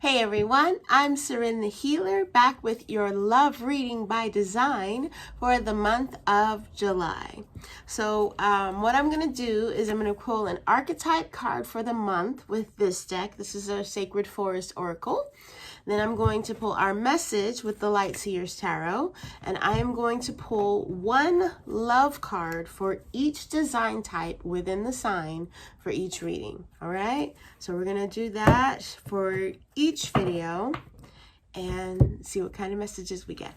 Hey everyone, I'm Seren the Healer, back with your love reading by design for the month of July. So what I'm going to do is I'm going to pull an archetype card for the month with this deck. This is our Sacred Forest Oracle. Then I'm going to pull our message with the LightSeer's Tarot, and I am going to pull one love card for each design type within the sign for each reading. All right, so we're gonna do that for each video and see what kind of messages we get.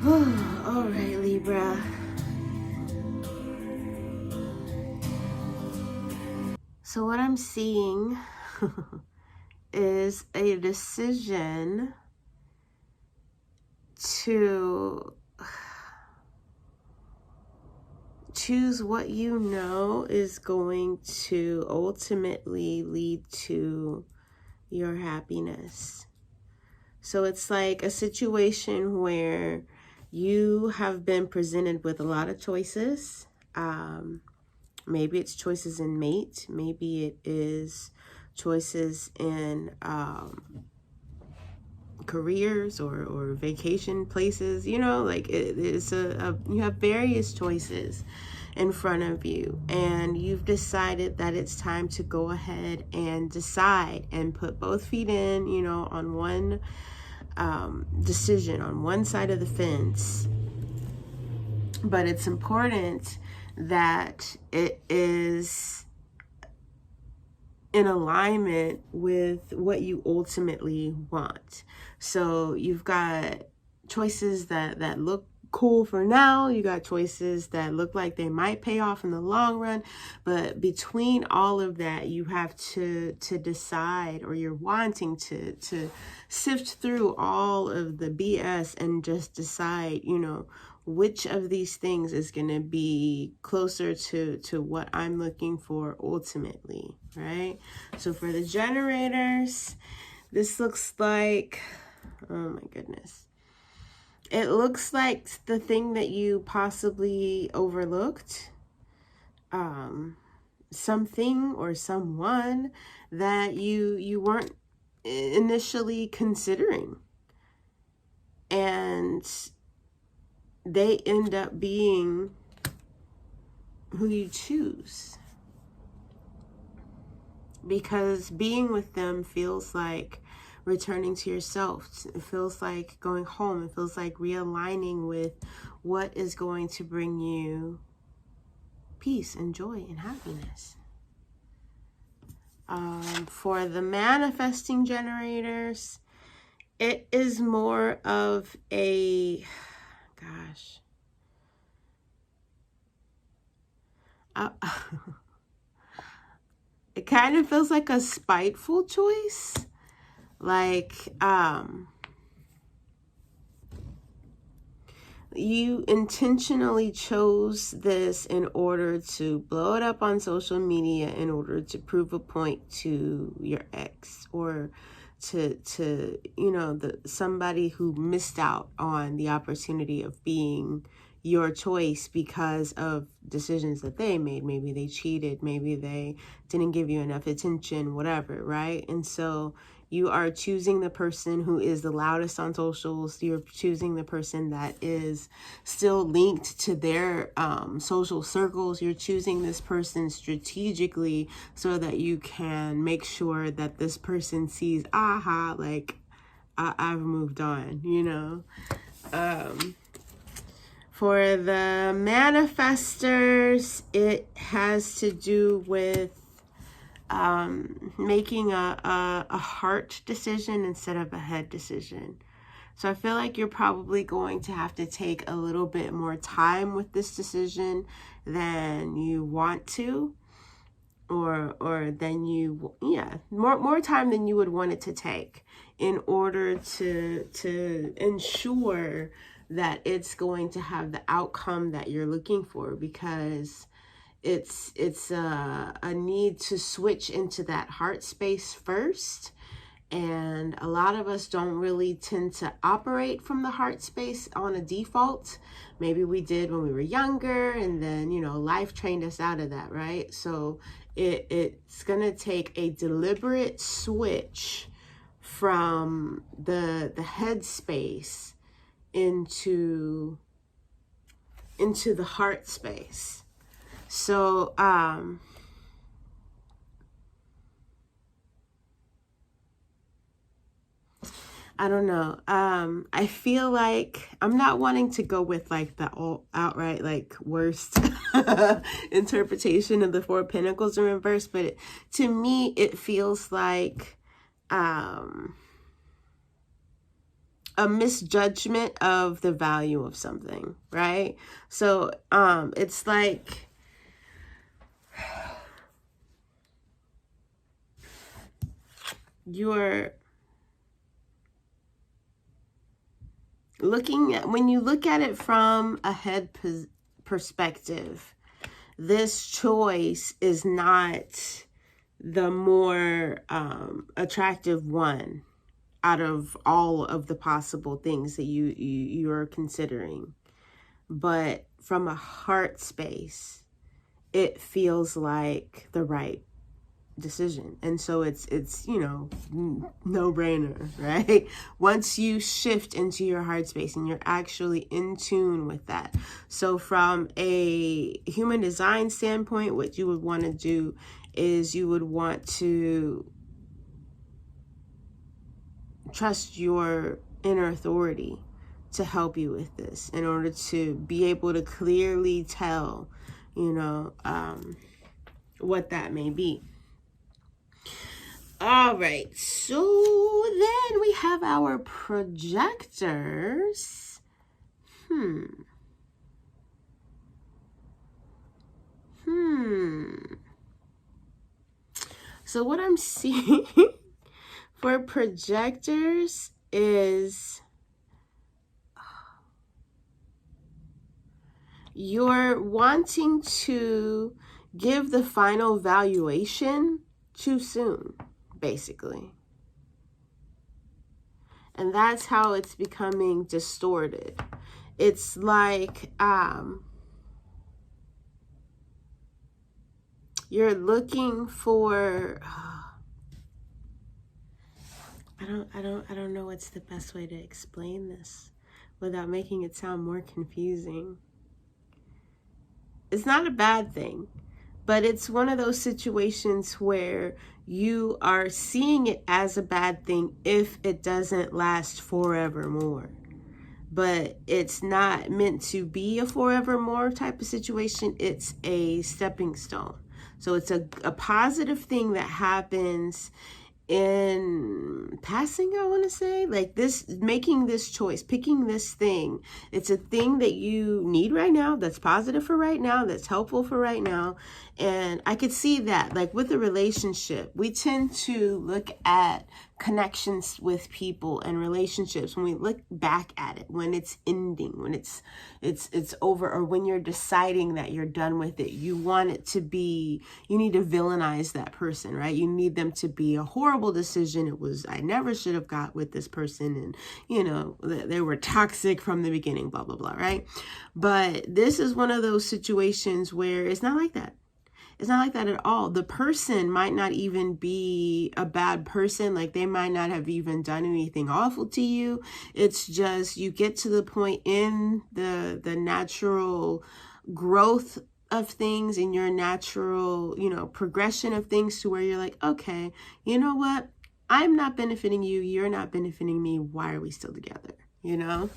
All right, Libra. So what I'm seeing is a decision to choose what you know is going to ultimately lead to your happiness. So it's like a situation where you have been presented with a lot of choices. Maybe it's choices in mate. Maybe it is choices in careers or vacation places. You know, like it's you have various choices in front of you, and you've decided that it's time to go ahead and decide and put both feet in, you know, on one decision, on one side of the fence. But it's important that it is in alignment with what you ultimately want. So you've got choices that look cool for now. You got choices that look like they might pay off in the long run, but between all of that, you have to decide, or you're wanting to sift through all of the BS and just decide, you know, which of these things is going to be closer to what I'm looking for ultimately, right? So for the generators, this looks like, oh my goodness, it looks like the thing that you possibly overlooked, something or someone that you weren't initially considering, and they end up being who you choose, because being with them feels like returning to yourself. It feels like going home. It feels like realigning with what is going to bring you peace and joy and happiness. For the manifesting generators, it is more of a, gosh, it kind of feels like a spiteful choice. Like, you intentionally chose this in order to blow it up on social media in order to prove a point to your ex, or to you know, somebody who missed out on the opportunity of being your choice because of decisions that they made. Maybe they cheated, maybe they didn't give you enough attention, whatever, right? And so you are choosing the person who is the loudest on socials. You're choosing the person that is still linked to their social circles. You're choosing this person strategically so that you can make sure that this person sees, aha, like, I've moved on, you know? For the manifestors, it has to do with making a heart decision instead of a head decision. So I feel like you're probably going to have to take a little bit more time with this decision than you want to, or than you, more time than you would want it to take in order to ensure that it's going to have the outcome that you're looking for, because it's a need to switch into that heart space first. And a lot of us don't really tend to operate from the heart space on a default. Maybe we did when we were younger, and then, you know, life trained us out of that, right? So it's gonna take a deliberate switch from the head space into the heart space. So, I don't know. I feel like I'm not wanting to go with like the outright like worst interpretation of the Four of Pentacles in reverse, but to me, it feels like a misjudgment of the value of something, right? So, it's like, you're looking at, when you look at it from a head perspective, this choice is not the more attractive one out of all of the possible things that you're considering. But from a heart space, it feels like the right decision. And so it's you know, no brainer, right? Once you shift into your heart space and you're actually in tune with that. So from a human design standpoint, what you would want to do is you would want to trust your inner authority to help you with this, in order to be able to clearly tell, you know, what that may be. All right, so then we have our projectors. So what I'm seeing for projectors is you're wanting to give the final valuation too soon, basically. And that's how it's becoming distorted. It's like you're looking for I don't know what's the best way to explain this without making it sound more confusing. It's not a bad thing, but it's one of those situations where you are seeing it as a bad thing if it doesn't last forevermore. But it's not meant to be a forevermore type of situation. It's a stepping stone. So it's a positive thing that happens in passing, I want to say, like this, making this choice, picking this thing. It's a thing that you need right now, that's positive for right now, that's helpful for right now. And I could see that, like with a relationship, we tend to look at connections with people and relationships when we look back at it, when it's ending, when it's over, or when you're deciding that you're done with it. You want it to be, you need to villainize that person, right? You need them to be a horrible decision. It was, I never should have got with this person, and you know, they were toxic from the beginning, blah blah blah, right? But this is one of those situations where it's not like that. It's not like that at all. The person might not even be a bad person. Like they might not have even done anything awful to you. It's just you get to the point in the natural growth of things, in your natural, you know, progression of things, to where you're like, okay, you know what? I'm not benefiting you. You're not benefiting me. Why are we still together? You know?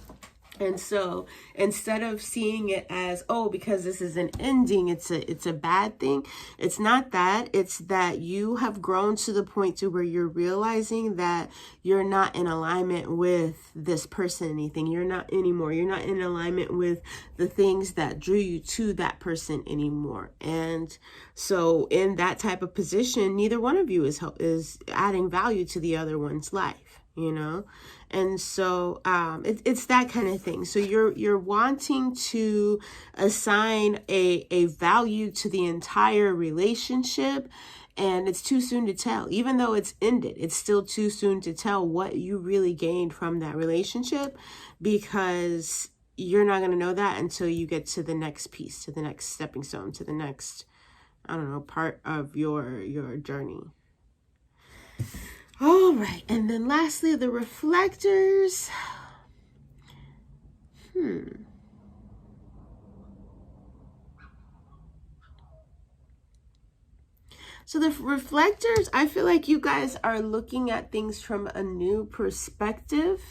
And so instead of seeing it as, oh, because this is an ending, it's a bad thing. It's not that. It's that you have grown to the point to where you're realizing that you're not in alignment with this person, anything. You're not anymore. You're not in alignment with the things that drew you to that person anymore. And so in that type of position, neither one of you is adding value to the other one's life, you know? And so it's that kind of thing. So you're wanting to assign a value to the entire relationship, and it's too soon to tell. Even though it's ended, it's still too soon to tell what you really gained from that relationship, because you're not going to know that until you get to the next piece, to the next stepping stone, to the next, I don't know, part of your journey. All right, and then lastly, the reflectors. So the reflectors, I feel like you guys are looking at things from a new perspective,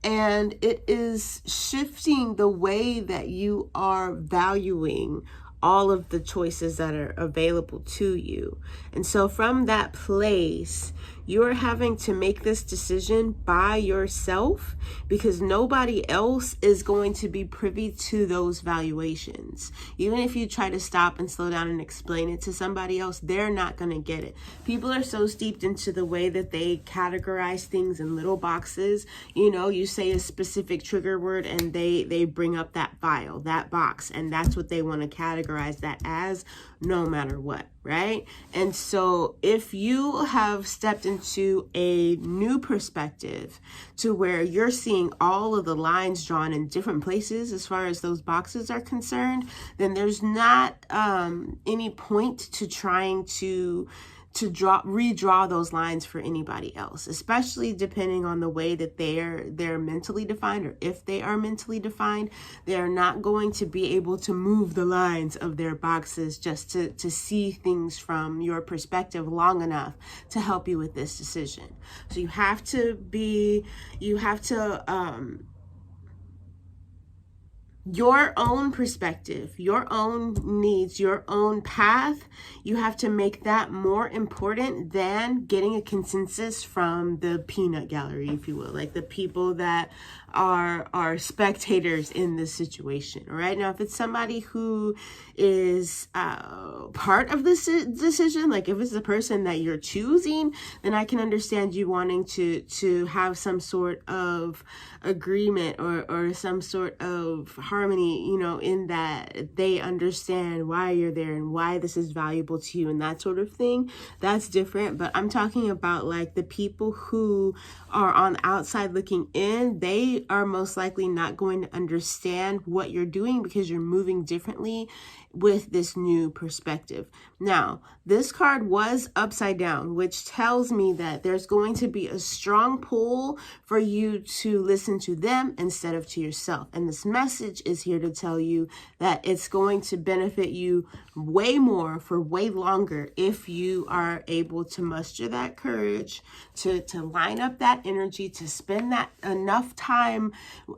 and it is shifting the way that you are valuing all of the choices that are available to you. And so from that place, you're having to make this decision by yourself, because nobody else is going to be privy to those valuations. Even if you try to stop and slow down and explain it to somebody else, they're not going to get it. People are so steeped into the way that they categorize things in little boxes. You know, you say a specific trigger word and they bring up that file, that box, and that's what they want to categorize that as, no matter what, right? And so if you have stepped into a new perspective to where you're seeing all of the lines drawn in different places as far as those boxes are concerned, then there's not any point to trying to redraw those lines for anybody else, especially depending on the way that they're mentally defined, or if they are mentally defined. They're not going to be able to move the lines of their boxes just to see things from your perspective long enough to help you with this decision. So you have to your own perspective, your own needs, your own path, you have to make that more important than getting a consensus from the peanut gallery, if you will, like the people that are spectators in this situation. All right. Now, if it's somebody who is part of this decision, like if it's the person that you're choosing, then I can understand you wanting to have some sort of agreement or some sort of harmony, you know, in that they understand why you're there and why this is valuable to you and that sort of thing. That's different. But I'm talking about like the people who are on the outside looking in. They are most likely not going to understand what you're doing because you're moving differently with this new perspective. Now, this card was upside down, which tells me that there's going to be a strong pull for you to listen to them instead of to yourself. And this message is here to tell you that it's going to benefit you way more for way longer if you are able to muster that courage, to line up that energy, to spend that enough time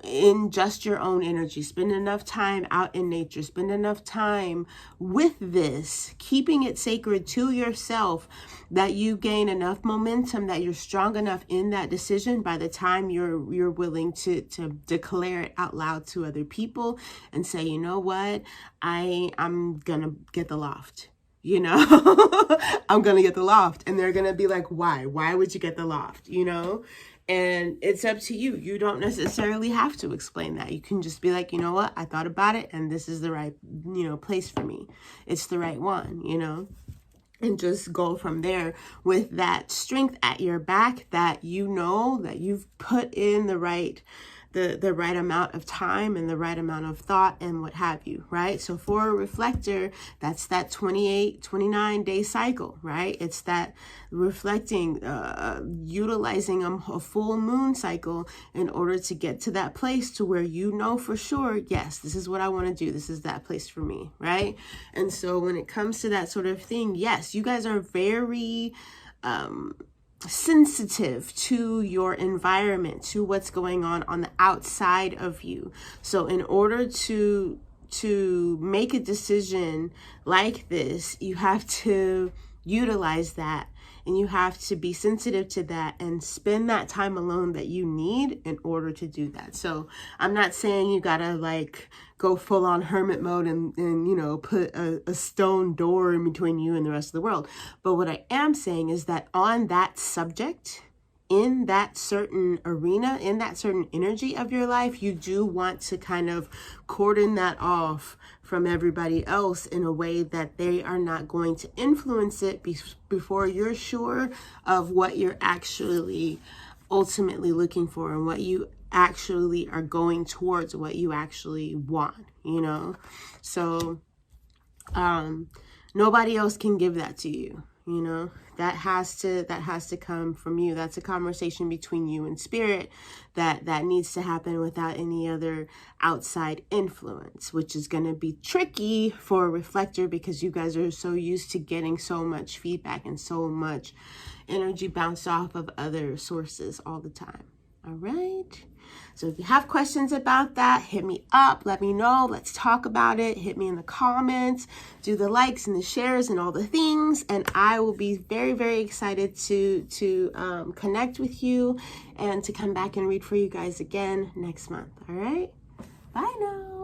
in just your own energy, spend enough time out in nature, spend enough time with this, keeping it sacred to yourself, that you gain enough momentum, that you're strong enough in that decision by the time you're willing to declare it out loud to other people and say, you know what, I'm gonna get the loft. You know, I'm going to get the loft. And they're going to be like, why? Why would you get the loft? You know, and it's up to you. You don't necessarily have to explain that. You can just be like, you know what? I thought about it and this is the right, place for me. It's the right one, and just go from there with that strength at your back, that that you've put in the right amount of time and the right amount of thought and what have you, right? So for a reflector, that's that 29 day cycle, right? It's that reflecting, utilizing a full moon cycle in order to get to that place to where for sure, yes, this is what I want to do. This is that place for me, right? And so when it comes to that sort of thing, yes, you guys are very sensitive to your environment, to what's going on the outside of you. So in order to make a decision like this, you have to utilize that, and you have to be sensitive to that and spend that time alone that you need in order to do that. So I'm not saying you gotta go full on hermit mode and put a stone door in between you and the rest of the world. But what I am saying is that on that subject, in that certain arena, in that certain energy of your life, you do want to kind of cordon that off from everybody else in a way that they are not going to influence it before you're sure of what you're actually ultimately looking for and what you actually are going towards, what you actually want, So nobody else can give that to you. That has to come from you. That's a conversation between you and spirit that needs to happen without any other outside influence, which is going to be tricky for a reflector because you guys are so used to getting so much feedback and so much energy bounced off of other sources all the time. All right. So if you have questions about that, hit me up, let me know, let's talk about it, hit me in the comments, do the likes and the shares and all the things, and I will be very, very excited to connect with you and to come back and read for you guys again next month. All right, bye now.